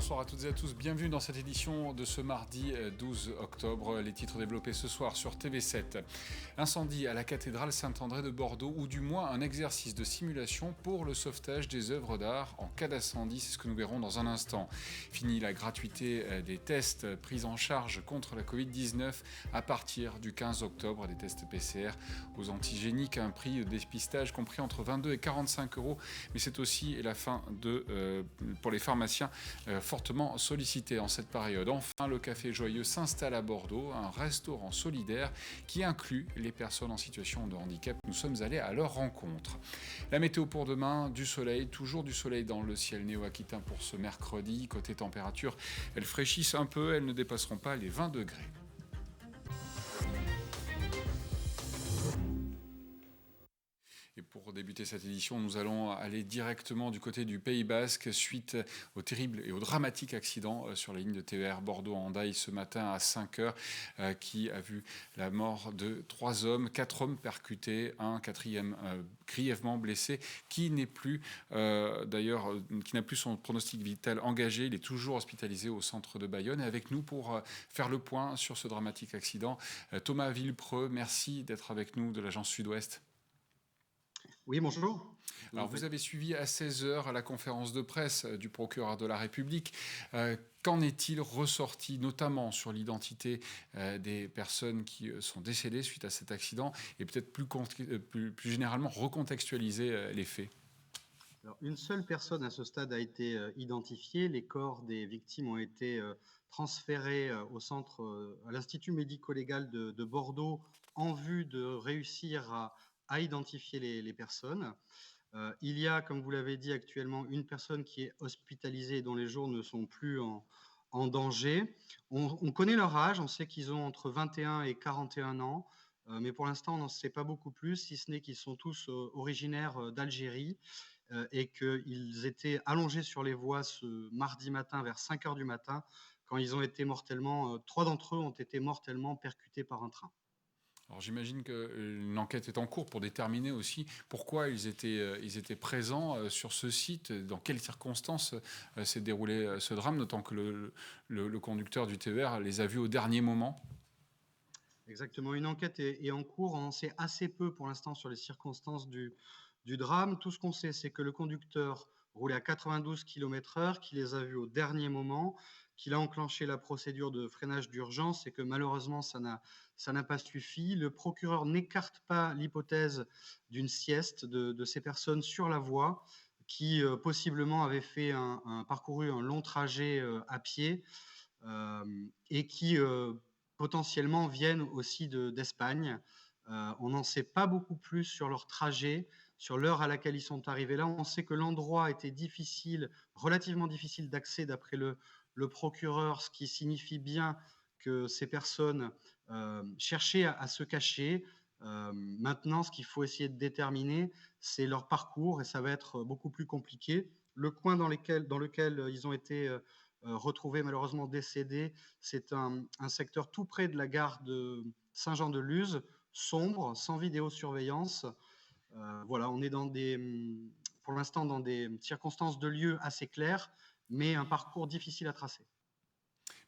Bonsoir à toutes et à tous, bienvenue dans cette édition de ce mardi 12 octobre. Les titres développés ce soir sur TV7. Incendie à la cathédrale Saint-André de Bordeaux, ou du moins un exercice de simulation pour le sauvetage des œuvres d'art en cas d'incendie, c'est ce que nous verrons dans un instant. Fini la gratuité des tests pris en charge contre la Covid-19 à partir du 15 octobre, des tests PCR aux antigéniques, un prix de dépistage compris entre 22 et 45 euros, mais c'est aussi la fin pour les pharmaciens fortement sollicités en cette période. Enfin, le Café Joyeux s'installe à Bordeaux, un restaurant solidaire qui inclut les personnes en situation de handicap. Nous sommes allés à leur rencontre. La météo pour demain, du soleil, toujours du soleil dans le ciel néo-aquitain pour ce mercredi. Côté température, elles fraîchissent un peu, elles ne dépasseront pas les 20 degrés. Et pour débuter cette édition, nous allons aller directement du côté du Pays Basque suite au terrible et au dramatique accident sur la ligne de TER Bordeaux-Hendaye ce matin à 5h qui a vu la mort de 3 hommes, 4 hommes percutés, un quatrième grièvement blessé qui n'est plus qui n'a plus son pronostic vital engagé. Il est toujours hospitalisé au centre de Bayonne. Et avec nous pour faire le point sur ce dramatique accident, Thomas Villepreux, merci d'être avec nous de l'agence Sud-Ouest. Oui, bonjour. Alors, vous avez suivi à 16h la conférence de presse du procureur de la République. Qu'en est-il ressorti, notamment sur l'identité des personnes qui sont décédées suite à cet accident et peut-être plus généralement recontextualiser les faits? Alors, une seule personne à ce stade a été identifiée. Les corps des victimes ont été transférés à l'Institut médico-légal de Bordeaux en vue de réussir à identifier les personnes. Il y a, comme vous l'avez dit, actuellement une personne qui est hospitalisée et dont les jours ne sont plus en danger. On connaît leur âge, on sait qu'ils ont entre 21 et 41 ans, mais pour l'instant, on n'en sait pas beaucoup plus, si ce n'est qu'ils sont tous originaires d'Algérie et qu'ils étaient allongés sur les voies ce mardi matin vers 5 heures du matin, quand ils ont été trois d'entre eux ont été mortellement percutés par un train. Alors j'imagine qu'une enquête est en cours pour déterminer aussi pourquoi ils étaient présents sur ce site, dans quelles circonstances s'est déroulé ce drame, d'autant que le conducteur du TER les a vus au dernier moment. Exactement, une enquête est en cours. On en sait assez peu pour l'instant sur les circonstances du drame. Tout ce qu'on sait, c'est que le conducteur roulait à 92 km/h, qu'il les a vus au dernier moment, qu'il a enclenché la procédure de freinage d'urgence et que malheureusement, ça n'a pas suffi. Le procureur n'écarte pas l'hypothèse d'une sieste de ces personnes sur la voie qui possiblement avaient parcouru un long trajet à pied et qui potentiellement viennent aussi d'Espagne. On n'en sait pas beaucoup plus sur leur trajet, sur l'heure à laquelle ils sont arrivés là. On sait que l'endroit était relativement difficile d'accès d'après le procureur, ce qui signifie bien que ces personnes cherchaient à se cacher. Maintenant, ce qu'il faut essayer de déterminer, c'est leur parcours et ça va être beaucoup plus compliqué. Le coin dans lequel ils ont été retrouvés malheureusement décédés, c'est un secteur tout près de la gare de Saint-Jean-de-Luz, sombre, sans vidéosurveillance. Voilà, on est pour l'instant dans des circonstances de lieu assez claires, mais un parcours difficile à tracer.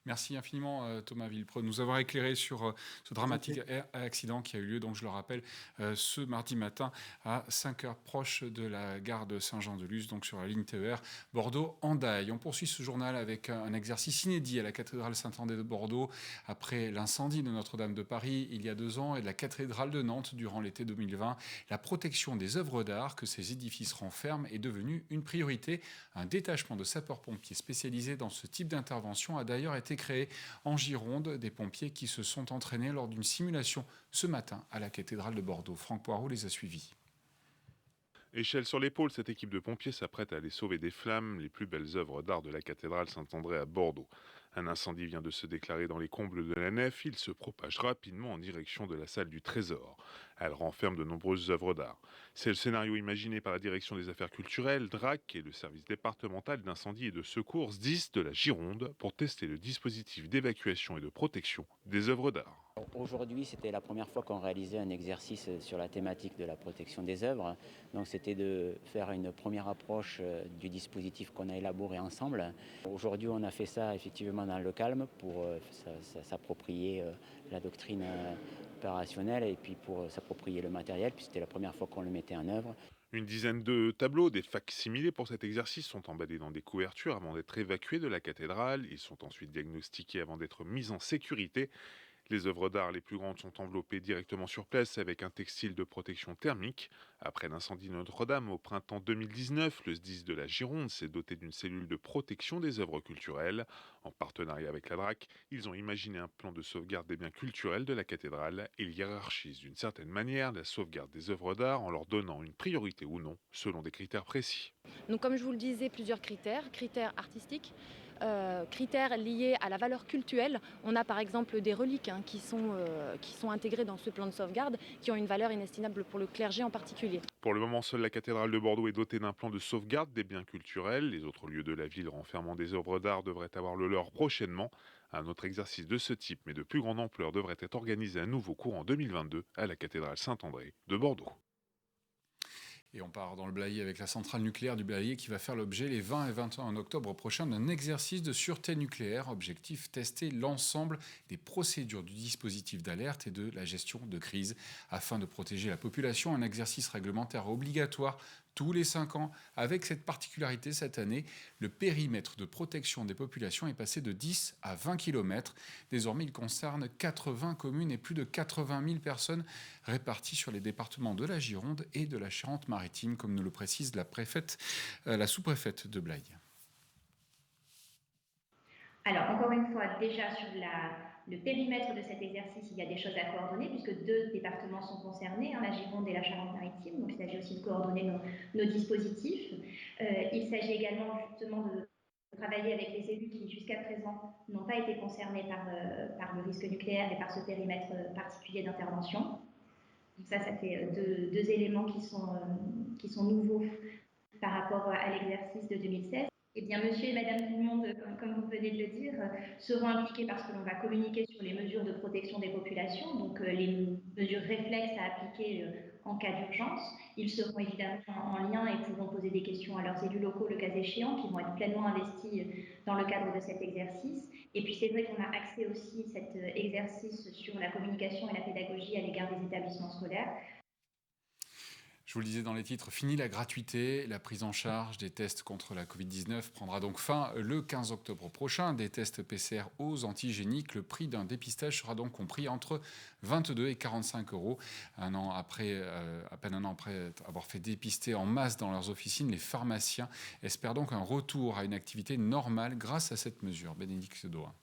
Merci infiniment Thomas Villepreux de nous avoir éclairé sur ce dramatique accident qui a eu lieu, donc je le rappelle, ce mardi matin à 5h proche de la gare de Saint-Jean-de-Luz, donc sur la ligne TER Bordeaux-Hendaye. On poursuit ce journal avec un exercice inédit à la cathédrale Saint-André de Bordeaux après l'incendie de Notre-Dame de Paris il y a 2 ans et de la cathédrale de Nantes durant l'été 2020. La protection des œuvres d'art que ces édifices renferment est devenue une priorité. Un détachement de sapeurs-pompiers spécialisés dans ce type d'intervention a d'ailleurs été créé en Gironde, des pompiers qui se sont entraînés lors d'une simulation ce matin à la cathédrale de Bordeaux. Franck Poirot les a suivis. Échelle sur l'épaule, cette équipe de pompiers s'apprête à aller sauver des flammes les plus belles œuvres d'art de la cathédrale Saint-André à Bordeaux. Un incendie vient de se déclarer dans les combles de la nef. Il se propage rapidement en direction de la salle du Trésor. Elle renferme de nombreuses œuvres d'art. C'est le scénario imaginé par la direction des affaires culturelles, DRAC, et le service départemental d'incendie et de secours SDIS de la Gironde pour tester le dispositif d'évacuation et de protection des œuvres d'art. Aujourd'hui, c'était la première fois qu'on réalisait un exercice sur la thématique de la protection des œuvres. Donc c'était de faire une première approche du dispositif qu'on a élaboré ensemble. Aujourd'hui, on a fait ça effectivement dans le calme pour s'approprier la doctrine opérationnelle et puis pour s'approprier le matériel, puis c'était la première fois qu'on le mettait en œuvre. Une dizaine de tableaux, des fac-similés pour cet exercice, sont emballés dans des couvertures avant d'être évacués de la cathédrale. Ils sont ensuite diagnostiqués avant d'être mis en sécurité. Les œuvres d'art les plus grandes sont enveloppées directement sur place avec un textile de protection thermique. Après l'incendie de Notre-Dame au printemps 2019, le SDIS de la Gironde s'est doté d'une cellule de protection des œuvres culturelles. En partenariat avec la DRAC, ils ont imaginé un plan de sauvegarde des biens culturels de la cathédrale. Ils hiérarchisent d'une certaine manière la sauvegarde des œuvres d'art en leur donnant une priorité ou non, selon des critères précis. Donc comme je vous le disais, plusieurs critères artistiques, critères liés à la valeur cultuelle. On a par exemple des reliques qui sont intégrées dans ce plan de sauvegarde, qui ont une valeur inestimable pour le clergé en particulier. Pour le moment, seule la cathédrale de Bordeaux est dotée d'un plan de sauvegarde des biens culturels. Les autres lieux de la ville renfermant des œuvres d'art devraient avoir le leur prochainement. Un autre exercice de ce type, mais de plus grande ampleur, devrait être organisé à nouveau courant 2022 à la cathédrale Saint-André de Bordeaux. Et on part dans le Blayais avec la centrale nucléaire du Blayais qui va faire l'objet les 20 et 21 octobre prochains d'un exercice de sûreté nucléaire. Objectif, tester l'ensemble des procédures du dispositif d'alerte et de la gestion de crise. Afin de protéger la population, un exercice réglementaire obligatoire tous les 5 ans. Avec cette particularité cette année, le périmètre de protection des populations est passé de 10 à 20 km. Désormais, il concerne 80 communes et plus de 80 000 personnes réparties sur les départements de la Gironde et de la Charente-Maritime, comme nous le précise la sous-préfète de Blaye. Alors, encore une fois, déjà sur le périmètre de cet exercice, il y a des choses à coordonner puisque 2 départements sont concernés, la Gironde et la Charente-Maritime. Donc, il s'agit aussi de coordonner nos dispositifs. Il s'agit également justement de travailler avec les élus qui, jusqu'à présent, n'ont pas été concernés par le risque nucléaire et par ce périmètre particulier d'intervention. Donc ça fait deux éléments qui sont nouveaux par rapport à l'exercice de 2016. Eh bien, monsieur et madame tout le monde, comme vous venez de le dire, seront impliqués parce que l'on va communiquer sur les mesures de protection des populations, donc les mesures réflexes à appliquer en cas d'urgence. Ils seront évidemment en lien et pourront poser des questions à leurs élus locaux, le cas échéant, qui vont être pleinement investis dans le cadre de cet exercice. Et puis, c'est vrai qu'on a axé aussi cet exercice sur la communication et la pédagogie à l'égard des établissements scolaires. Je vous le disais dans les titres, fini la gratuité. La prise en charge des tests contre la Covid-19 prendra donc fin le 15 octobre prochain. Des tests PCR aux antigéniques. Le prix d'un dépistage sera donc compris entre 22 et 45 euros. À peine un an après avoir fait dépister en masse dans leurs officines, les pharmaciens espèrent donc un retour à une activité normale grâce à cette mesure. Bénédicte Doha.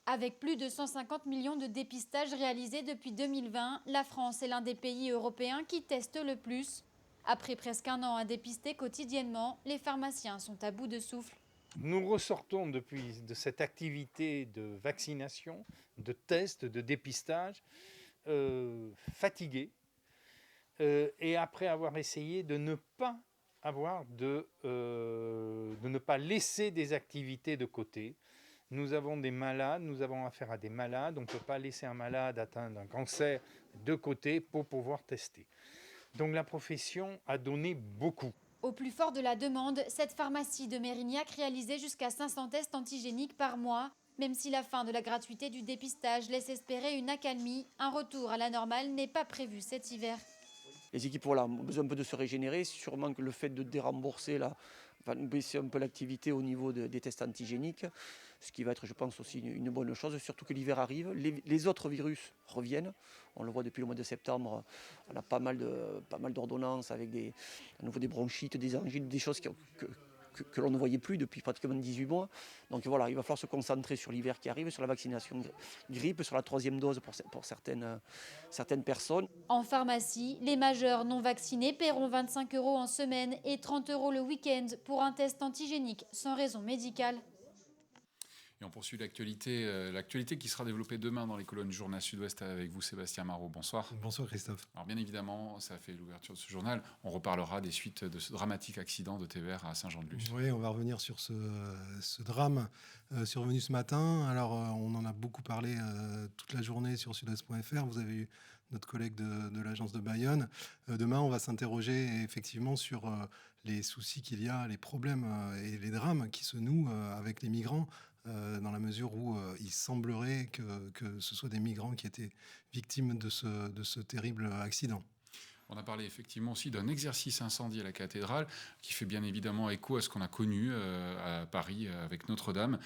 Avec plus de 150 millions de dépistages réalisés depuis 2020, la France est l'un des pays européens qui testent le plus. Après presque un an à dépister quotidiennement, les pharmaciens sont à bout de souffle. Nous ressortons depuis de cette activité de vaccination, de tests, de dépistage, fatigués. Et après avoir essayé de ne pas laisser des activités de côté. Nous avons des malades, nous avons affaire à des malades. On ne peut pas laisser un malade atteint d'un cancer de côté pour pouvoir tester. Donc la profession a donné beaucoup. Au plus fort de la demande, cette pharmacie de Mérignac réalisait jusqu'à 500 tests antigéniques par mois. Même si la fin de la gratuité du dépistage laisse espérer une accalmie, un retour à la normale n'est pas prévu cet hiver. Les équipes ont besoin un peu de se régénérer. Sûrement que le fait de dérembourser va baisser un peu l'activité au niveau des tests antigéniques, ce qui va être, je pense, aussi une bonne chose, surtout que l'hiver arrive. Les autres virus reviennent. On le voit depuis le mois de septembre, on a pas mal d'ordonnances avec à nouveau des bronchites, des angines, des choses que l'on ne voyait plus depuis pratiquement 18 mois. Donc voilà, il va falloir se concentrer sur l'hiver qui arrive, sur la vaccination grippe, sur la 3e dose pour certaines personnes. En pharmacie, les majeurs non vaccinés paieront 25 € en semaine et 30 € le week-end pour un test antigénique sans raison médicale. Et on poursuit l'actualité qui sera développée demain dans les colonnes du journal Sud-Ouest avec vous, Sébastien Marot. Bonsoir. Bonsoir Christophe. Alors bien évidemment, ça fait l'ouverture de ce journal. On reparlera des suites de ce dramatique accident de TER à Saint-Jean-de-Luz. Oui, on va revenir sur ce drame survenu ce matin. Alors on en a beaucoup parlé toute la journée sur sudouest.fr. Vous avez eu notre collègue de l'agence de Bayonne. Demain, on va s'interroger effectivement sur les soucis qu'il y a, les problèmes et les drames qui se nouent avec les migrants. Dans la mesure où il semblerait que ce soit des migrants qui étaient victimes de ce terrible accident. On a parlé effectivement aussi d'un exercice incendie à la cathédrale qui fait bien évidemment écho à ce qu'on a connu à Paris avec Notre-Dame.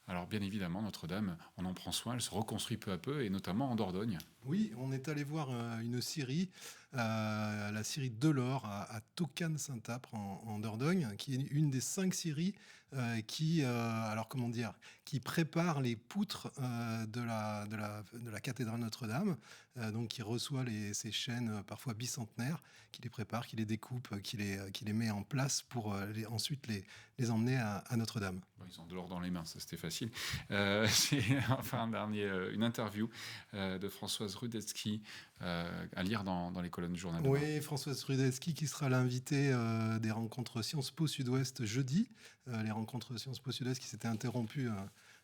Alors bien évidemment, Notre-Dame, on en prend soin, elle se reconstruit peu à peu et notamment en Dordogne. Oui, on est allé voir une scierie, la scierie Delors à Tocane-Saint-Apre en Dordogne, qui est une des 5 scieries qui prépare les poutres de la cathédrale Notre-Dame, donc qui reçoit ces chaînes parfois bicentenaires, qui les prépare, qui les découpe, qui les met en place pour ensuite les emmener à Notre-Dame. Ils ont de l'or dans les mains, ça c'était facile. C'est enfin une interview de Françoise Rudetsky à lire dans les colonnes du journal. Oui, Françoise Rudetsky qui sera l'invitée des rencontres Sciences Po Sud-Ouest jeudi. Les rencontres Sciences Po Sud-Ouest qui s'étaient interrompues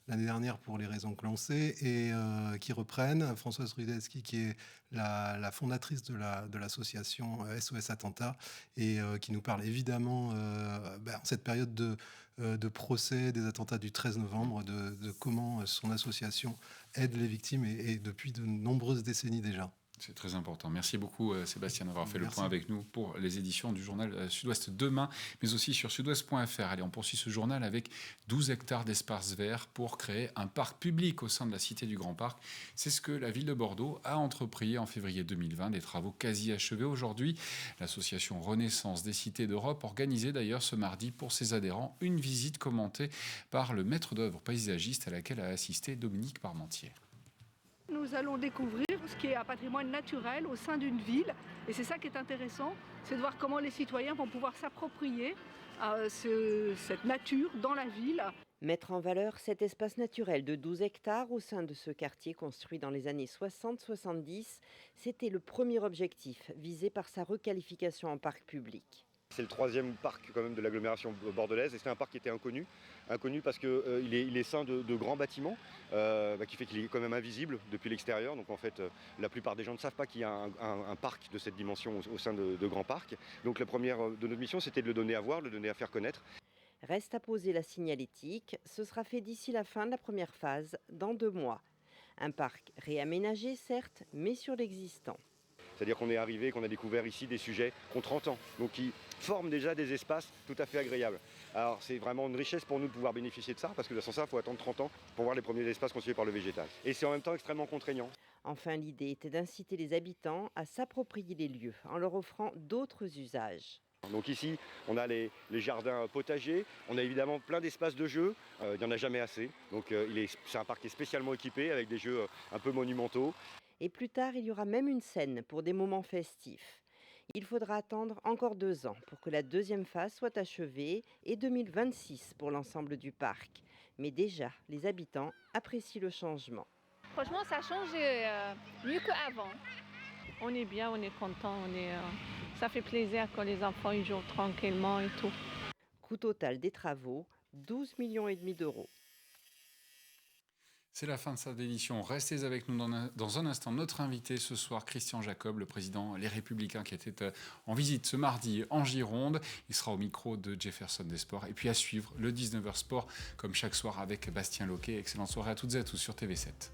l'année dernière pour les raisons que l'on sait et qui reprennent. Françoise Rudetsky qui est la fondatrice de l'association SOS Attentat et qui nous parle évidemment en cette période de procès des attentats du 13 novembre, de comment son association aide les victimes et depuis de nombreuses décennies déjà. C'est très important. Merci beaucoup Sébastien d'avoir fait le point avec nous pour les éditions du journal Sud-Ouest demain, mais aussi sur sudouest.fr. Allez, on poursuit ce journal avec 12 hectares d'espace vert pour créer un parc public au sein de la Cité du Grand Parc. C'est ce que la ville de Bordeaux a entrepris en février 2020, des travaux quasi achevés aujourd'hui. L'association Renaissance des Cités d'Europe organisait d'ailleurs ce mardi pour ses adhérents une visite commentée par le maître d'œuvre paysagiste à laquelle a assisté Dominique Parmentier. Nous allons découvrir ce qui est un patrimoine naturel au sein d'une ville. Et c'est ça qui est intéressant, c'est de voir comment les citoyens vont pouvoir s'approprier cette nature dans la ville. Mettre en valeur cet espace naturel de 12 hectares au sein de ce quartier construit dans les années 60-70, c'était le premier objectif visé par sa requalification en parc public. C'est le 3e parc quand même de l'agglomération bordelaise et c'est un parc qui était inconnu parce qu'il est ceint de grands bâtiments qui fait qu'il est quand même invisible depuis l'extérieur. Donc en fait la plupart des gens ne savent pas qu'il y a un parc de cette dimension au sein de grands parcs. Donc la première de notre mission c'était de le donner à voir, de le donner à faire connaître. Reste à poser la signalétique, ce sera fait d'ici la fin de la première phase, dans 2 mois. Un parc réaménagé certes, mais sur l'existant. C'est-à-dire qu'on est arrivé, qu'on a découvert ici des sujets qui ont 30 ans, donc qui forment déjà des espaces tout à fait agréables. Alors c'est vraiment une richesse pour nous de pouvoir bénéficier de ça, parce que sans ça, il faut attendre 30 ans pour voir les premiers espaces constitués par le végétal. Et c'est en même temps extrêmement contraignant. Enfin, l'idée était d'inciter les habitants à s'approprier les lieux, en leur offrant d'autres usages. Donc ici, on a les jardins potagers, on a évidemment plein d'espaces de jeux, il n'y en a jamais assez. Donc c'est un parc qui est spécialement équipé avec des jeux un peu monumentaux. Et plus tard, il y aura même une scène pour des moments festifs. Il faudra attendre encore 2 ans pour que la 2e phase soit achevée et 2026 pour l'ensemble du parc. Mais déjà, les habitants apprécient le changement. Franchement, ça change mieux qu'avant. On est bien, on est content, ça fait plaisir quand les enfants ils jouent tranquillement et tout. Coût total des travaux, 12,5 millions d'euros. C'est la fin de cette édition. Restez avec nous dans un instant. Notre invité ce soir, Christian Jacob, le président Les Républicains qui était en visite ce mardi en Gironde. Il sera au micro de Jefferson des Sports. Et puis à suivre le 19h Sport, comme chaque soir avec Bastien Loquet. Excellente soirée à toutes et à tous sur TV7.